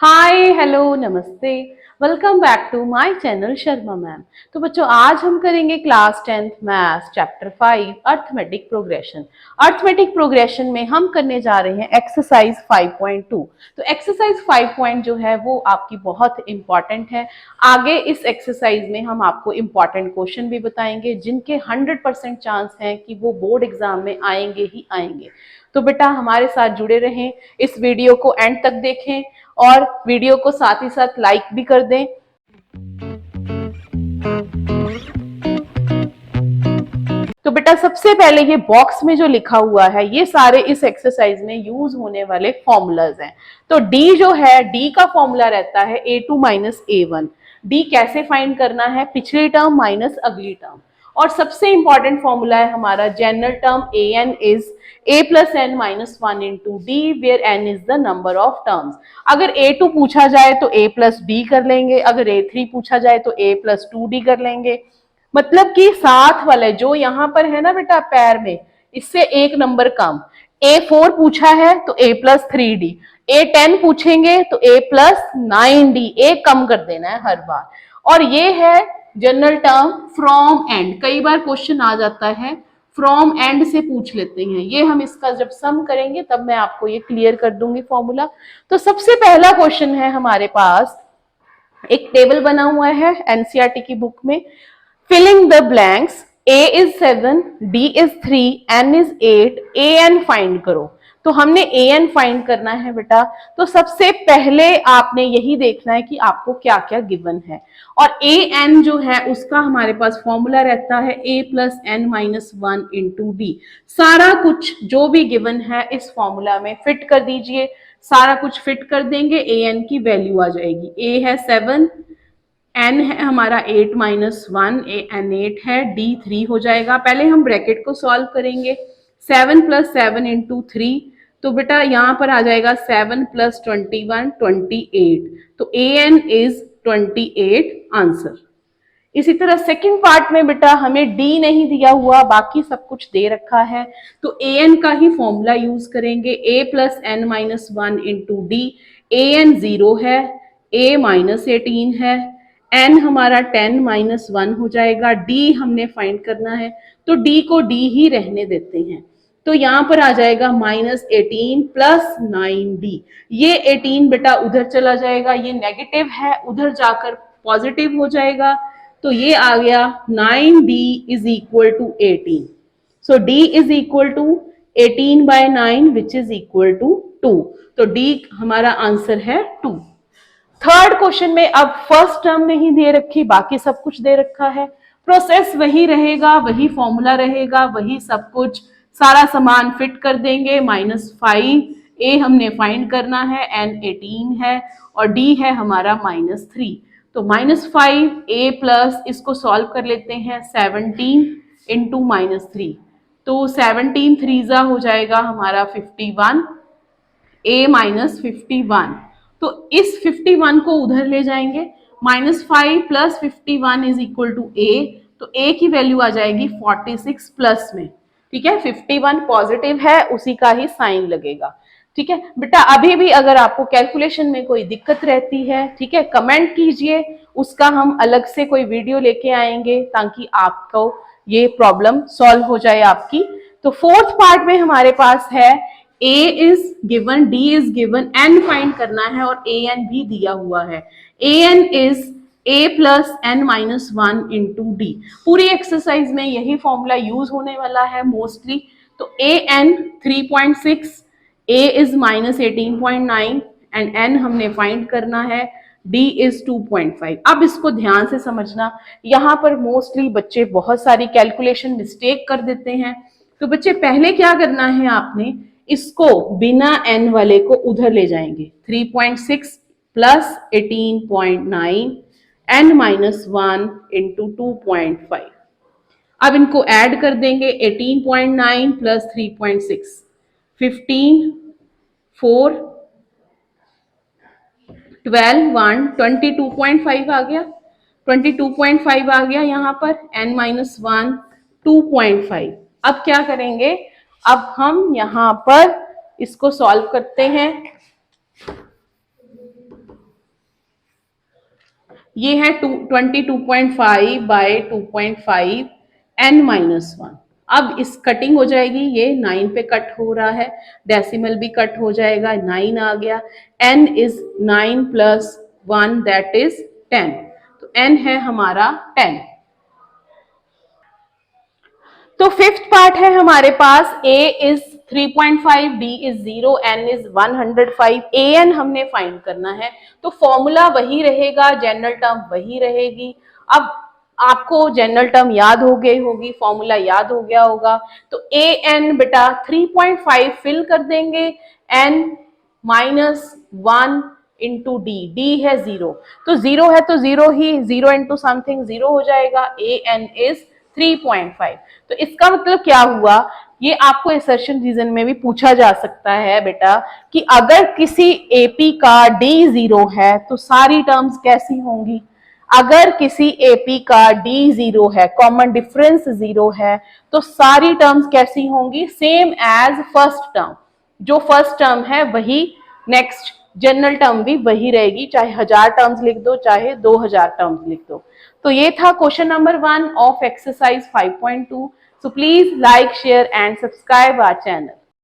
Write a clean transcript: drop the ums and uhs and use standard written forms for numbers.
हाय hello नमस्ते। Welcome back to my channel Sharma ma'am. तो बच्चों आज हम करेंगे class 10th maths chapter 5 arithmetic progression. Arithmetic progression में हम करने जा रहे हैं एक्सरसाइज 5.2। तो एक्सरसाइज 5 जो है वो आपकी बहुत इंपॉर्टेंट है। आगे इस एक्सरसाइज में हम आपको इंपॉर्टेंट क्वेश्चन भी बताएंगे जिनके 100% चांस हैं कि वो बोर्ड एग्जाम में आएंगे ही आएंगे। तो बेटा हमारे साथ जुड़े रहें, इस वीडियो को एंड तक देखें और वीडियो को साथ ही साथ लाइक भी कर दें। तो बेटा सबसे पहले ये बॉक्स में जो लिखा हुआ है ये सारे इस एक्सरसाइज में यूज होने वाले फॉर्मूलाज हैं। तो डी जो है, डी का फॉर्मूला रहता है a2 माइनस a1। डी कैसे फाइंड करना है? पिछली टर्म माइनस अगली टर्म। और सबसे इंपॉर्टेंट फॉर्मूला है हमारा general term an is a plus n minus one into d where n is the number of terms. अगर a2 पूछा जाए तो a प्लस b कर लेंगे, अगर a3 पूछा जाए तो a प्लस 2d कर लेंगे। मतलब कि साथ वाले जो यहाँ पर है ना बेटा पैर में, इससे एक नंबर कम। a4 पूछा है तो a प्लस 3d, a10 पूछेंगे तो a प्लस 9d, एक कम कर देना है हर बार। और ये है जनरल टर्म फ्रॉम एंड। कई बार क्वेश्चन आ जाता है फ्रॉम एंड से पूछ लेते हैं, ये हम इसका जब सम करेंगे तब मैं आपको ये क्लियर कर दूंगी फॉर्मूला। तो सबसे पहला क्वेश्चन है हमारे पास, एक टेबल बना हुआ है एनसीईआरटी की बुक में। Filling the blanks, A is 7, D is 3, N is 8, AN find करो। तो हमने AN फाइंड करना है बेटा। तो सबसे पहले आपने यही देखना है कि आपको क्या क्या गिवन है। और AN जो है उसका हमारे पास फॉर्मूला रहता है A plus n minus one into d. सारा कुछ जो भी गिवन है इस फॉर्मूला में फिट कर दीजिए। सारा कुछ फिट कर देंगे, AN की वैल्यू आ जाएगी। A है 7, n है हमारा 8 माइनस वन, एन 8 है, d 3 हो जाएगा। पहले हम ब्रैकेट को सॉल्व करेंगे। 7 प्लस 7 इंटू 3, तो बेटा यहाँ पर आ जाएगा 7 प्लस 21 28। तो ए एन इज 28 आंसर। इसी तरह सेकंड पार्ट में बेटा हमें d नहीं दिया हुआ, बाकी सब कुछ दे रखा है। तो ए एन का ही फॉर्मूला यूज करेंगे। a plus n minus one into d. A n 0 है, a माइनस 18 है, n हमारा 10 माइनस 1 हो जाएगा। d हमने फाइंड करना है तो d को d ही रहने देते हैं। तो यहाँ पर आ जाएगा माइनस 18 प्लस 9d। ये 18 बेटा उधर चला जाएगा, ये नेगेटिव है, उधर जाकर पॉजिटिव हो जाएगा। तो ये आ गया 9d is equal to 18। So d is equal to 18 by 9 which is equal to 2। तो d हमारा आंसर है 2। थर्ड क्वेश्चन में अब फर्स्ट टर्म नहीं दे रखी, बाकी सब कुछ दे रखा है। प्रोसेस वही रहेगा, वही फॉर्मूला रहेगा, वही सब कुछ, सारा सामान फिट कर देंगे। -5 ए हमने फाइंड करना है, एन 18 है और डी है हमारा -3। तो -5 ए प्लस, इसको सॉल्व कर लेते हैं, 17 इंटू -3। तो 17 3 हो जाएगा हमारा 51, a माइनस 51। तो इस 51 को उधर ले जाएंगे। -5 plus 51 is equal to a। तो a की वैल्यू आ जाएगी 46 प्लस में। ठीक है, 51 पॉजिटिव है, उसी का ही साइन लगेगा। ठीक है बेटा, अभी भी अगर आपको कैलकुलेशन में कोई दिक्कत रहती है, ठीक है, कमेंट कीजिए, उसका हम अलग से कोई वीडियो लेके आएंगे ताकि आपको ये प्रॉब्लम सॉल्व हो जाए आपकी। तो फोर्थ पार्ट में हमारे पास है A is given, D is given, N find करना है और AN भी दिया हुआ है। AN is A plus n minus one into d. पूरी एक्सरसाइज में यही फॉर्मूला यूज होने वाला है मोस्टली। तो AN 3.6, A is minus 18.9 and N हमने फाइंड करना है, D is 2.5। अब इसको ध्यान से समझना, यहाँ पर मोस्टली बच्चे बहुत सारी कैलकुलेशन मिस्टेक कर देते हैं। तो बच्चे पहले क्या करना है, आपने इसको बिना n वाले को उधर ले जाएंगे। 3.6 प्लस 18.9 n माइनस 1 इंटू 2.5। अब इनको ऐड कर देंगे। 18.9 प्लस 3.6 15 4 12 1 22.5 आ गया। 22.5 आ गया यहाँ पर, n माइनस 1 2.5। अब क्या करेंगे, अब हम यहां पर इसको सॉल्व करते हैं। ये है 22.5 बाय 2.5 n-1। अब इस कटिंग हो जाएगी, ये 9 पे कट हो रहा है, डेसिमल भी कट हो जाएगा, 9 आ गया। n is 9 plus 1 that is 10, तो n है हमारा 10। तो फिफ्थ पार्ट है हमारे पास, a is 3.5, b is 0, n is 105, an हमने फाइंड करना है। तो फॉर्मूला वही रहेगा, जनरल टर्म वही रहेगी। अब आपको जनरल टर्म याद हो गई होगी, फॉर्मूला याद हो गया होगा, तो an बेटा 3.5 फिल कर देंगे, n माइनस 1 इंटू डी है 0, तो 0 है तो 0 ही, 0 इंटू समथिंग 0 हो जाएगा, an इज 3.5। तो इसका मतलब क्या हुआ, ये आपको असर्शन रीजन में भी पूछा जा सकता है बेटा कि अगर किसी एपी का डी 0 है तो सारी टर्म्स कैसी होंगी। अगर किसी एपी का डी 0 है, कॉमन डिफरेंस 0 है, तो सारी टर्म्स कैसी होंगी, सेम एज फर्स्ट टर्म। जो फर्स्ट टर्म है वही नेक्स्ट जनरल टर्म भी वही रहेगी, चाहे 1000 टर्म्स लिख दो चाहे 2000 टर्म्स लिख दो। तो ये था question number 1 of exercise 5.2। So please like, share and subscribe our channel.